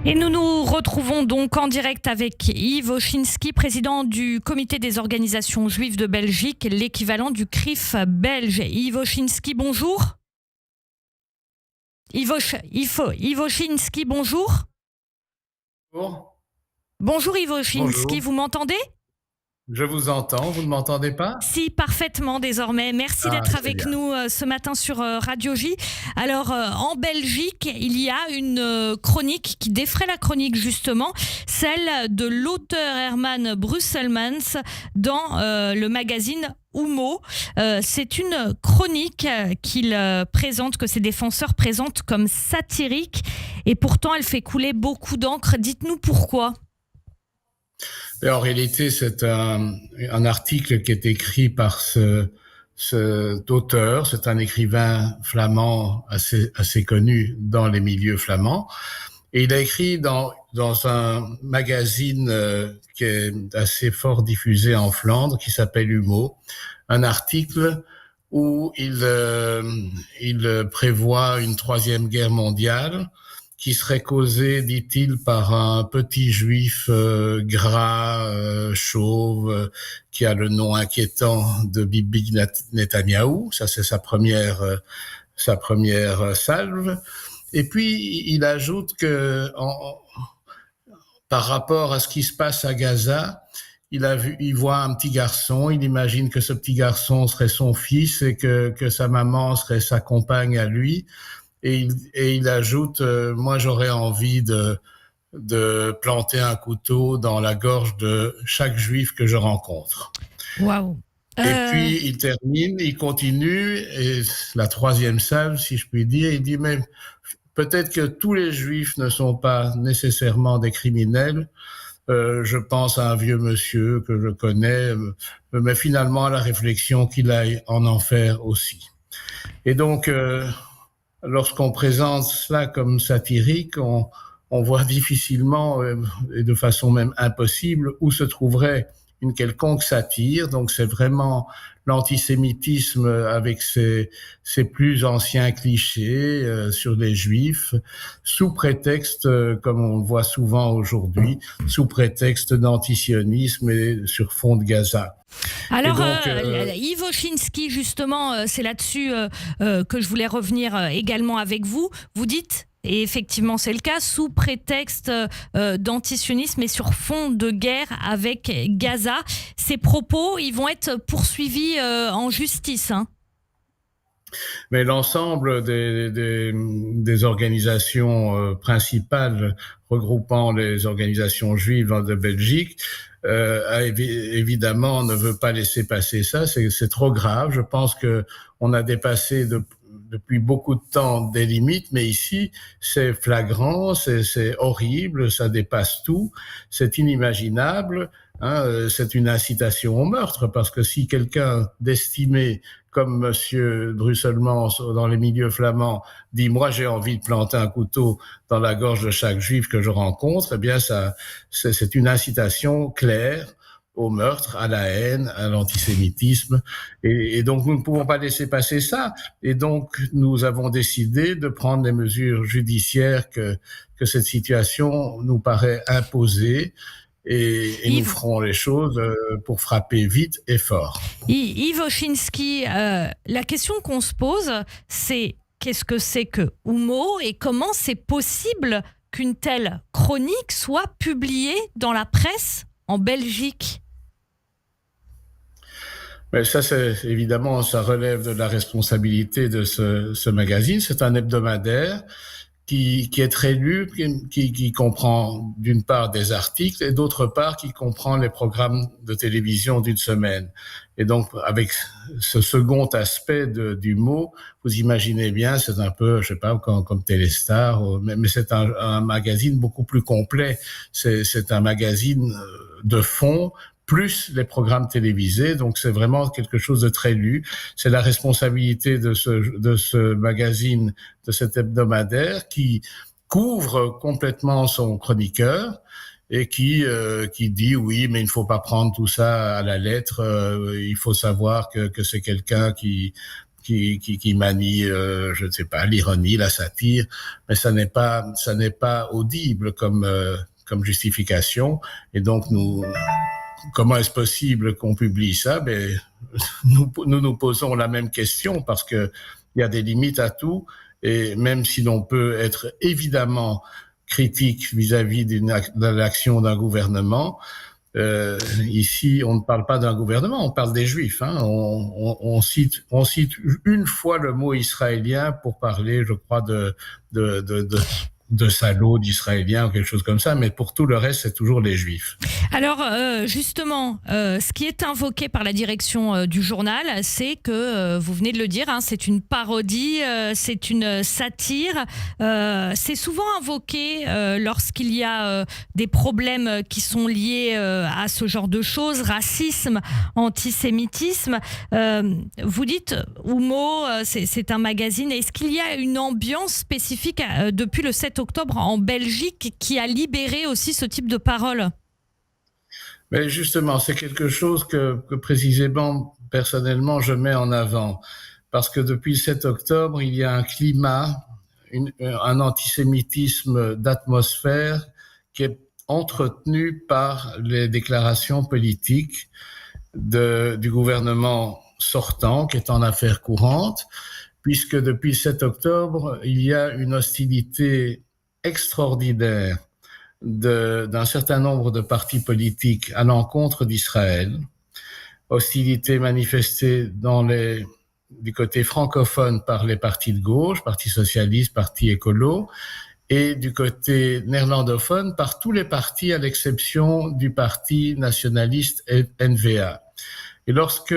Et nous nous retrouvons donc en direct avec Yves Oshinski, président du comité des organisations juives de Belgique, l'équivalent du CRIF belge. Yves Oshinski, bonjour. Yves Oshinski, bonjour. Bonjour. Bonjour Yves Oshinski, Bonjour. vous m'entendez ? Je vous entends, vous ne m'entendez pas? Si, parfaitement désormais. Merci Ah, d'être c'est avec bien. nous ce matin sur Radio J. Alors, en Belgique, il y a une chronique qui défraie la chronique, justement, celle de l'auteur Herman Brusselmans dans le magazine Humo. C'est une chronique qu'il présente, que ses défenseurs présentent comme satirique, et pourtant elle fait couler beaucoup d'encre. Dites-nous pourquoi. Et en réalité, c'est un article qui est écrit par cet auteur. C'est un écrivain flamand assez connu dans les milieux flamands. Et il a écrit dans un magazine qui est assez fort diffusé en Flandre, qui s'appelle Humo, un article où il prévoit une troisième guerre mondiale qui serait causée, dit-il, par un petit juif gras, chauve, qui a le nom inquiétant de Bibi Netanyahou. Ça, c'est sa première salve. Et puis, il ajoute que, par rapport à ce qui se passe à Gaza, il voit un petit garçon, il imagine que ce petit garçon serait son fils et que sa maman serait sa compagne à lui. Et il ajoute, moi j'aurais envie de planter un couteau dans la gorge de chaque juif que je rencontre. Waouh. Et puis il termine, il continue, et la troisième salve, si je puis dire, il dit, mais peut-être que tous les juifs ne sont pas nécessairement des criminels. Je pense à un vieux monsieur que je connais, mais finalement à la réflexion qu'il aille en enfer aussi. Et donc, lorsqu'on présente cela comme satirique, on voit difficilement et de façon même impossible où se trouverait une quelconque satire. Donc c'est vraiment l'antisémitisme avec ses plus anciens clichés sur les juifs, sous prétexte, comme on le voit souvent aujourd'hui, sous prétexte d'antisionisme et sur fond de Gaza. Alors, Yves Oshinski, justement, c'est là-dessus que je voulais revenir également avec vous. Vous dites, et effectivement c'est le cas, sous prétexte d'antisionisme et sur fond de guerre avec Gaza. Ces propos, ils vont être poursuivis en justice, hein. Mais l'ensemble des organisations principales regroupant les organisations juives de Belgique évidemment ne veut pas laisser passer ça. C'est trop grave. Je pense que on a dépassé depuis beaucoup de temps des limites, mais ici c'est flagrant, c'est horrible, ça dépasse tout, c'est inimaginable. C'est une incitation au meurtre, parce que si quelqu'un d'estimé comme Monsieur Brusselmans dans les milieux flamands dit, moi j'ai envie de planter un couteau dans la gorge de chaque juif que je rencontre, eh bien c'est une incitation claire au meurtre, à la haine, à l'antisémitisme. Et donc nous ne pouvons pas laisser passer ça. Et donc nous avons décidé de prendre les mesures judiciaires que cette situation nous paraît imposer. Et nous ferons les choses pour frapper vite et fort. Yves Oshinski, la question qu'on se pose, c'est qu'est-ce que c'est que Humo et comment c'est possible qu'une telle chronique soit publiée dans la presse en Belgique ? Mais ça, c'est évidemment, ça relève de la responsabilité de ce magazine. C'est un hebdomadaire qui est très lu, qui comprend d'une part des articles et d'autre part qui comprend les programmes de télévision d'une semaine. Et donc, avec ce second aspect du mot, vous imaginez bien, c'est un peu, je sais pas, comme Téléstar, mais c'est un magazine beaucoup plus complet. C'est un magazine de fond, plus les programmes télévisés, donc c'est vraiment quelque chose de très lu. C'est la responsabilité de ce magazine, de cet hebdomadaire qui couvre complètement son chroniqueur et qui dit oui, mais il ne faut pas prendre tout ça à la lettre. Il faut savoir que c'est quelqu'un qui qui manie, je ne sais pas, l'ironie, la satire, mais ça n'est pas audible comme justification. Et donc comment est-ce possible qu'on publie ça? Ben, nous posons la même question parce que il y a des limites à tout. Et même si l'on peut être évidemment critique vis-à-vis de l'action d'un gouvernement, ici, on ne parle pas d'un gouvernement, on parle des Juifs. Hein. On cite une fois le mot israélien pour parler, je crois, de salauds, d'Israéliens ou quelque chose comme ça, mais pour tout le reste, c'est toujours les Juifs. Alors, justement, ce qui est invoqué par la direction du journal, c'est que, vous venez de le dire, hein, c'est une parodie, c'est une satire. C'est souvent invoqué lorsqu'il y a des problèmes qui sont liés à ce genre de choses, racisme, antisémitisme. Vous dites, Oumo, c'est un magazine. Est-ce qu'il y a une ambiance spécifique depuis le 7 octobre en Belgique qui a libéré aussi ce type de paroles? Mais justement, c'est quelque chose que précisément, personnellement, je mets en avant. Parce que depuis le 7 octobre, il y a un climat, un antisémitisme d'atmosphère qui est entretenu par les déclarations politiques du gouvernement sortant, qui est en affaires courantes, puisque depuis le 7 octobre, il y a une hostilité extraordinaire d'un certain nombre de partis politiques à l'encontre d'Israël, hostilité manifestée du côté francophone par les partis de gauche, Parti socialiste, Parti écolo, et du côté néerlandophone par tous les partis à l'exception du parti nationaliste NVA. Et lorsque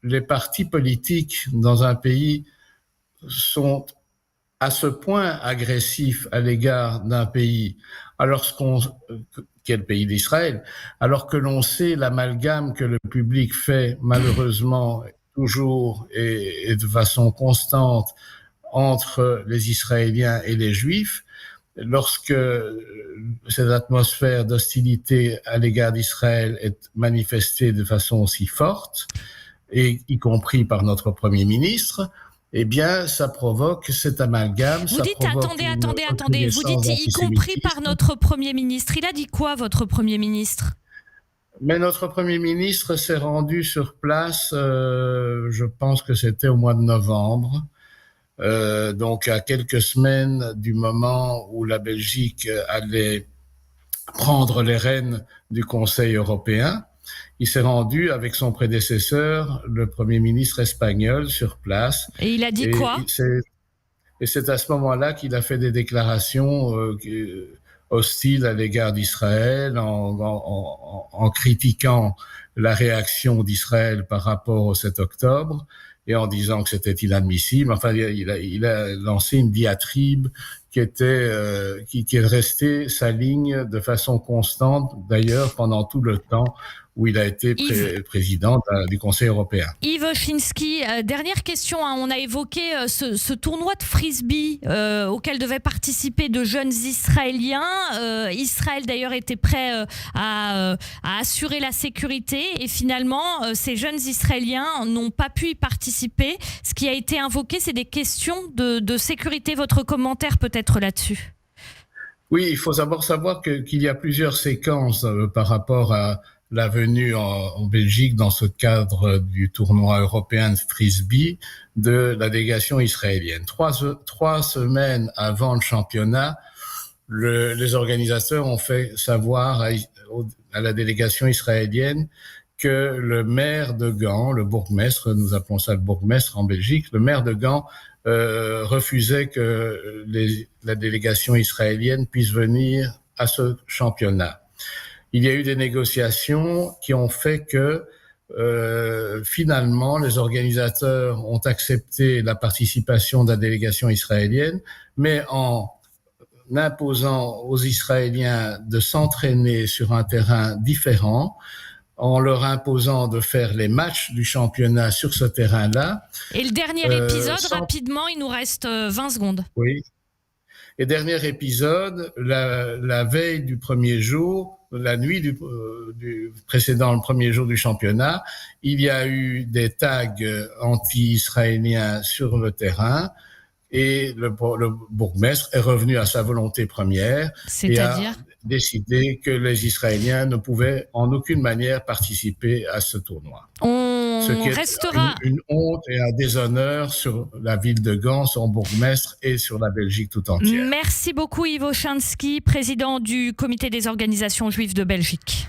les partis politiques dans un pays sont à ce point agressifs à l'égard d'un pays, qui est le pays d'Israël, alors que l'on sait l'amalgame que le public fait malheureusement toujours et de façon constante entre les Israéliens et les Juifs, lorsque cette atmosphère d'hostilité à l'égard d'Israël est manifestée de façon aussi forte, et y compris par notre Premier ministre, eh bien, ça provoque cet amalgame. Vous dites, attendez, vous dites y compris par notre Premier ministre. Il a dit quoi, votre Premier ministre? Mais notre Premier ministre s'est rendu sur place, je pense que c'était au mois de novembre, donc à quelques semaines du moment où la Belgique allait prendre les rênes du Conseil européen. Il s'est rendu avec son prédécesseur, le Premier ministre espagnol, sur place. Et il a dit quoi? Et c'est à ce moment-là qu'il a fait des déclarations hostiles à l'égard d'Israël, en critiquant la réaction d'Israël par rapport au 7 octobre et en disant que c'était inadmissible. Enfin, il a lancé une diatribe qui est restée sa ligne de façon constante, d'ailleurs, pendant tout le temps où il a été président du Conseil européen. Yves Chiński, dernière question. On a évoqué ce tournoi de frisbee auquel devaient participer de jeunes Israéliens. Israël, d'ailleurs, était prêt à assurer la sécurité. Et finalement, ces jeunes Israéliens n'ont pas pu y participer. Ce qui a été invoqué, c'est des questions de sécurité. Votre commentaire peut-être là-dessus? Oui, il faut d'abord savoir qu'il y a plusieurs séquences par rapport à la venue en Belgique dans ce cadre du tournoi européen de frisbee de la délégation israélienne. Trois semaines avant le championnat, les organisateurs ont fait savoir à la délégation israélienne que le maire de Gand, le bourgmestre, nous appelons ça le bourgmestre en Belgique, le maire de Gand refusait que la délégation israélienne puisse venir à ce championnat. Il y a eu des négociations qui ont fait que finalement les organisateurs ont accepté la participation de la délégation israélienne, mais en imposant aux Israéliens de s'entraîner sur un terrain différent, en leur imposant de faire les matchs du championnat sur ce terrain-là. Et le dernier épisode, rapidement, il nous reste 20 secondes. Oui. Et dernier épisode, la veille du premier jour, la nuit du précédent le premier jour du championnat, il y a eu des tags anti-israéliens sur le terrain et le bourgmestre est revenu à sa volonté première et a décidé que les Israéliens ne pouvaient en aucune manière participer à ce tournoi. Ce qui est une honte et un déshonneur sur la ville de Gand, son bourgmestre et sur la Belgique tout entière. Merci beaucoup Ivo Chansky, président du comité des organisations juives de Belgique.